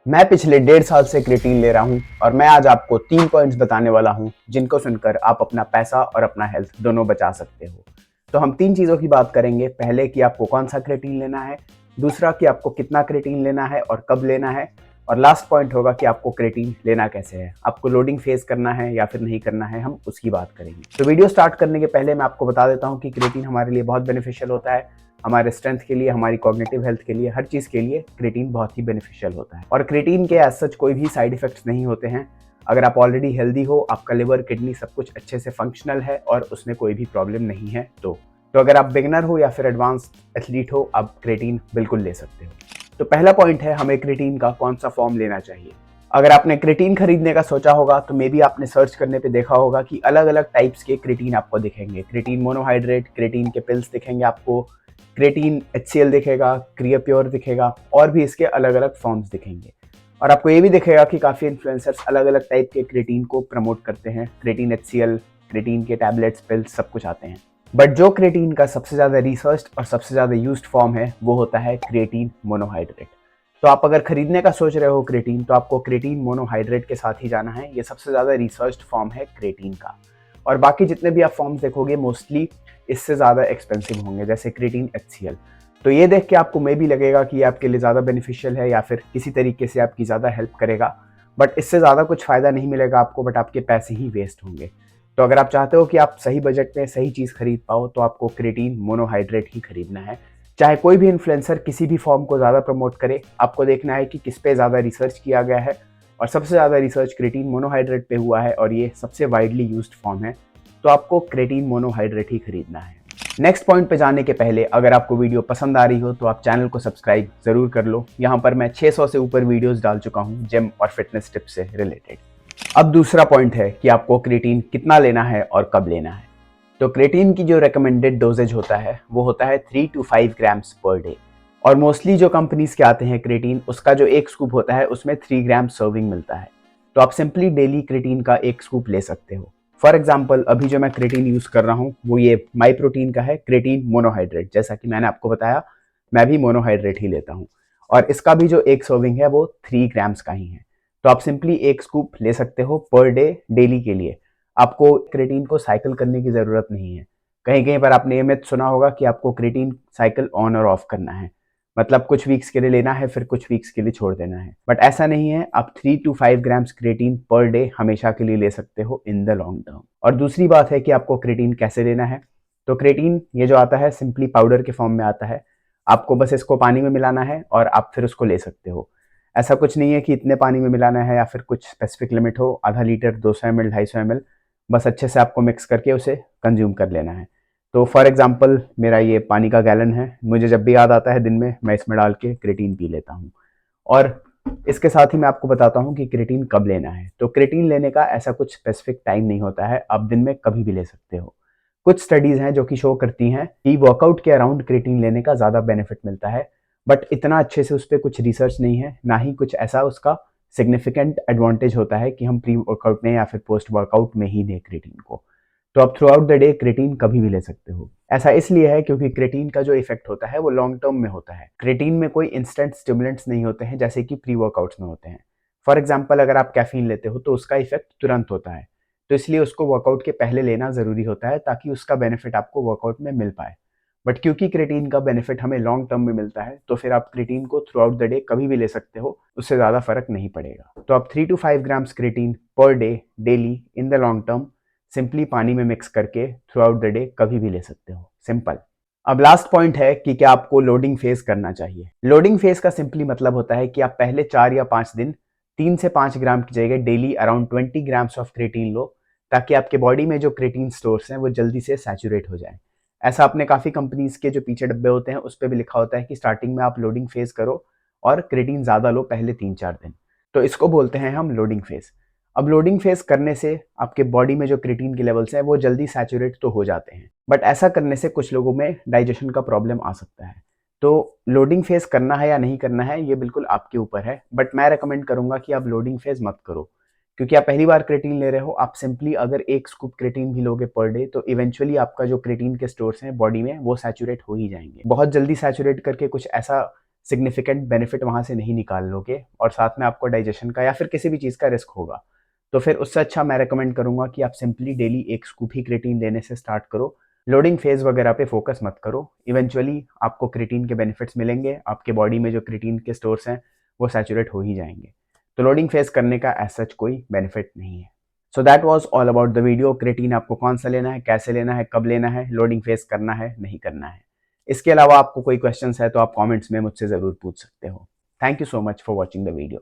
मैं पिछले 1.5 साल से क्रिएटिन ले रहा हूँ और मैं आज आपको 3 पॉइंट्स बताने वाला हूँ जिनको सुनकर आप अपना पैसा और अपना हेल्थ दोनों बचा सकते हो। तो हम 3 चीज़ों की बात करेंगे। पहले कि आपको कौन सा क्रिएटिन लेना है, दूसरा कि आपको कितना क्रिएटिन लेना है और कब लेना है, और लास्ट पॉइंट होगा कि आपको क्रिएटिन लेना कैसे है, आपको लोडिंग फेस करना है या फिर नहीं करना है, हम उसकी बात करेंगे। तो वीडियो स्टार्ट करने के पहले मैं आपको बता देता हूँ कि क्रिएटिन हमारे लिए बहुत बेनिफिशियल होता है। हमारे स्ट्रेंथ के लिए, हमारी कॉग्निटिव हेल्थ के लिए, हर चीज़ के लिए क्रिएटिन बहुत ही बेनिफिशियल होता है। और क्रिएटिन के एज सच कोई भी साइड इफेक्ट्स नहीं होते हैं। अगर आप ऑलरेडी हेल्दी हो, आपका लिवर, किडनी सब कुछ अच्छे से फंक्शनल है और उसमें कोई भी प्रॉब्लम नहीं है तो अगर आप बिगिनर हो या फिर एडवांस्ड एथलीट हो, आप क्रिएटिन बिल्कुल ले सकते हो। तो पहला पॉइंट है, हमें क्रिएटिन का कौन सा फॉर्म लेना चाहिए। अगर आपने क्रिएटिन खरीदने का सोचा होगा तो मे बी आपने सर्च करने पे देखा होगा कि अलग अलग टाइप्स के क्रिएटिन आपको दिखेंगे। क्रिएटिन मोनोहाइड्रेट, क्रिएटिन के पिल्स दिखेंगे आपको, क्रिएटिन HCl दिखेगा, क्रिएप्योर दिखेगा, और भी इसके अलग अलग फॉर्म्स दिखेंगे। और आपको ये भी दिखेगा कि काफ़ी इन्फ्लुएंसर्स अलग अलग टाइप के क्रिएटिन को प्रमोट करते हैं। क्रिएटिन HCl, क्रिएटिन के टैबलेट्स, पिल्स सब कुछ आते हैं। बट जो क्रिएटिन का सबसे ज़्यादा रिसर्च और सबसे ज़्यादा यूज्ड फॉर्म है वो होता है क्रिएटिन मोनोहाइड्रेट। तो आप अगर खरीदने का सोच रहे हो क्रिएटिन, तो आपको क्रिएटिन मोनोहाइड्रेट के साथ ही जाना है। ये सबसे ज़्यादा रिसर्च्ड फॉर्म है क्रिएटिन का। और बाकी जितने भी आप फॉर्म्स देखोगे मोस्टली इससे ज़्यादा एक्सपेंसिव होंगे, जैसे क्रिएटिन HCl। तो ये देख के आपको मे भी लगेगा कि ये आपके लिए ज़्यादा बेनिफिशियल है या फिर किसी तरीके से आपकी ज़्यादा हेल्प करेगा, बट इससे ज़्यादा कुछ फ़ायदा नहीं मिलेगा आपको, बट आपके पैसे ही वेस्ट होंगे। तो अगर आप चाहते हो कि आप सही बजट में सही चीज़ खरीद पाओ, तो आपको क्रिएटिन मोनोहाइड्रेट ही खरीदना है। चाहे कोई भी इन्फ्लुएंसर किसी भी फॉर्म को ज़्यादा प्रमोट करे, आपको देखना है कि किस पे ज़्यादा रिसर्च किया गया है। और सबसे ज़्यादा रिसर्च क्रिएटिन मोनोहाइड्रेट पे हुआ है और ये सबसे वाइडली यूज्ड फॉर्म है। तो आपको क्रिएटिन मोनोहाइड्रेट ही खरीदना है। नेक्स्ट पॉइंट पे जाने के पहले अगर आपको वीडियो पसंद आ रही हो तो आप चैनल को सब्सक्राइब ज़रूर कर लो। यहाँ पर मैं 600 से ऊपर वीडियोस डाल चुका हूँ जिम और फिटनेस टिप्स से रिलेटेड। अब दूसरा पॉइंट है कि आपको क्रिएटिन कितना लेना है और कब लेना है। तो क्रिएटिन की जो रिकमेंडेड डोजेज होता है वो होता है 3 to 5 ग्राम्स पर डे। और मोस्टली जो कंपनीज के आते हैं क्रिएटिन, उसका जो एक स्कूप होता है उसमें 3 ग्राम सर्विंग मिलता है। तो आप सिंपली डेली क्रिएटिन का एक स्कूप ले सकते हो। फॉर एग्जाम्पल अभी जो मैं क्रिएटिन यूज कर रहा हूँ वो ये माई प्रोटीन का है, क्रिएटिन मोनोहाइड्रेट। जैसा कि मैंने आपको बताया, मैं भी मोनोहाइड्रेट ही लेता हूँ और इसका भी जो एक सर्विंग है वो 3 ग्राम्स का ही है। तो आप सिंपली एक स्कूप ले सकते हो पर डे, डेली के लिए। आपको क्रिएटिन को साइकिल करने की ज़रूरत नहीं है। कहीं कहीं पर आपने ये मिथ सुना होगा कि आपको क्रिएटिन साइकिल ऑन और ऑफ करना है, मतलब कुछ वीक्स के लिए लेना है फिर कुछ वीक्स के लिए छोड़ देना है। बट ऐसा नहीं है, आप 3 to 5 grams creatine per day हमेशा के लिए ले सकते हो इन द लॉन्ग टर्म। और दूसरी बात है कि आपको क्रिएटिन कैसे लेना है। तो क्रिएटिन ये जो आता है सिंपली पाउडर के फॉर्म में आता है। आपको बस इसको पानी में मिलाना है और आप फिर उसको ले सकते हो। ऐसा कुछ नहीं है कि इतने पानी में मिलाना है या फिर कुछ स्पेसिफिक लिमिट हो। आधा लीटर, 200 ml, 250 ml, बस अच्छे से आपको मिक्स करके उसे कंज्यूम कर लेना है। तो फॉर एग्जांपल मेरा ये पानी का गैलन है, मुझे जब भी याद आता है दिन में मैं इसमें डाल के क्रिएटिन पी लेता हूँ। और इसके साथ ही मैं आपको बताता हूँ कि क्रिएटिन कब लेना है। तो क्रिएटिन लेने का ऐसा कुछ स्पेसिफिक टाइम नहीं होता है, आप दिन में कभी भी ले सकते हो। कुछ स्टडीज हैं जो कि शो करती हैं कि वर्कआउट के अराउंड क्रिएटिन लेने का ज़्यादा बेनिफिट मिलता है, बट इतना अच्छे से उस पर कुछ रिसर्च नहीं है, ना ही कुछ ऐसा उसका सिग्निफिकेंट एडवांटेज होता है कि हम प्री वर्कआउट में या फिर पोस्ट वर्कआउट में ही लें क्रिएटिन को। तो आप through out the day creatine कभी भी ले सकते हो। ऐसा इसलिए है क्योंकि क्रिएटिन का जो इफेक्ट होता है वो लॉन्ग टर्म में होता है। क्रिएटिन में कोई इंस्टेंट स्टिमुलेंट्स नहीं होते हैं जैसे कि प्री वर्कआउट्स में होते हैं। फॉर एग्जाम्पल अगर आप कैफीन लेते हो तो उसका इफेक्ट तुरंत होता है, तो इसलिए उसको वर्कआउट के पहले लेना ज़रूरी होता है ताकि उसका बेनिफिट आपको वर्कआउट में मिल पाए। बट क्योंकि क्रिएटिन का बेनिफिट हमें लॉन्ग टर्म में मिलता है, तो फिर आप क्रिएटिन को थ्रू आउट द डे कभी भी ले सकते हो, उससे ज़्यादा फर्क नहीं पड़ेगा। तो आप 3 to 5 grams creatine per day, daily, in the long term, simply पानी में मिक्स करके थ्रू आउट द डे कभी भी ले सकते हो। सिंपल। अब लास्ट पॉइंट है कि क्या आपको लोडिंग फेज करना चाहिए। लोडिंग फेज का सिंपली मतलब होता है कि आप पहले 4 या 5 दिन 3 से 5 ग्राम की जगह daily around 20 grams of creatine लो, ताकि आपके बॉडी में जो क्रिएटिन स्टोर्स हैं वो जल्दी से सैचुरेट हो जाए। ऐसा आपने काफ़ी कंपनीज के जो पीछे डब्बे होते हैं उस पर भी लिखा होता है कि स्टार्टिंग में आप लोडिंग फेज करो और क्रिएटिन ज़्यादा लो पहले 3-4 दिन। तो इसको बोलते हैं हम लोडिंग फेज। अब लोडिंग फेज करने से आपके बॉडी में जो क्रिएटिन के लेवल्स हैं वो जल्दी सैचुरेट तो हो जाते हैं, बट ऐसा करने से कुछ लोगों में डाइजेशन का प्रॉब्लम आ सकता है। तो लोडिंग फेज करना है या नहीं करना है ये बिल्कुल आपके ऊपर है, बट मैं रेकमेंड करूंगा कि आप लोडिंग फेज मत करो। क्योंकि आप पहली बार क्रिएटिन ले रहे हो, आप सिंपली अगर एक स्कूप क्रिएटिन भी लोगे पर डे तो इवेंचुअली आपका जो क्रिएटिन के स्टोर्स हैं बॉडी में वो सैचुरेट हो ही जाएंगे। बहुत जल्दी सैचुरेट करके कुछ ऐसा सिग्निफिकेंट बेनिफिट वहाँ से नहीं निकाल लोगे और साथ में आपको डाइजेशन का या फिर किसी भी चीज़ का रिस्क होगा, तो फिर उससे अच्छा मैं रेकमेंड करूँगा कि आप सिंपली डेली एक स्कूप ही क्रिएटिन लेने से स्टार्ट करो। लोडिंग फेज़ वगैरह पे फोकस मत करो। इवेंचुअली आपको क्रिएटिन के बेनिफिट्स मिलेंगे, आपके बॉडी में जो क्रिएटिन के स्टोर्स हैं वो सैचुरेट हो ही जाएंगे। तो लोडिंग फेज़ करने का एज सच कोई बेनिफिट नहीं है। So that was all about the video. Creatine आपको कौन सा लेना है, कैसे लेना है, कब लेना है, लोडिंग फेज़ करना है, नहीं करना है। इसके अलावा आपको कोई क्वेश्चंस है तो आप कमेंट्स में मुझसे ज़रूर पूछ सकते हो। Thank you so much for watching the video.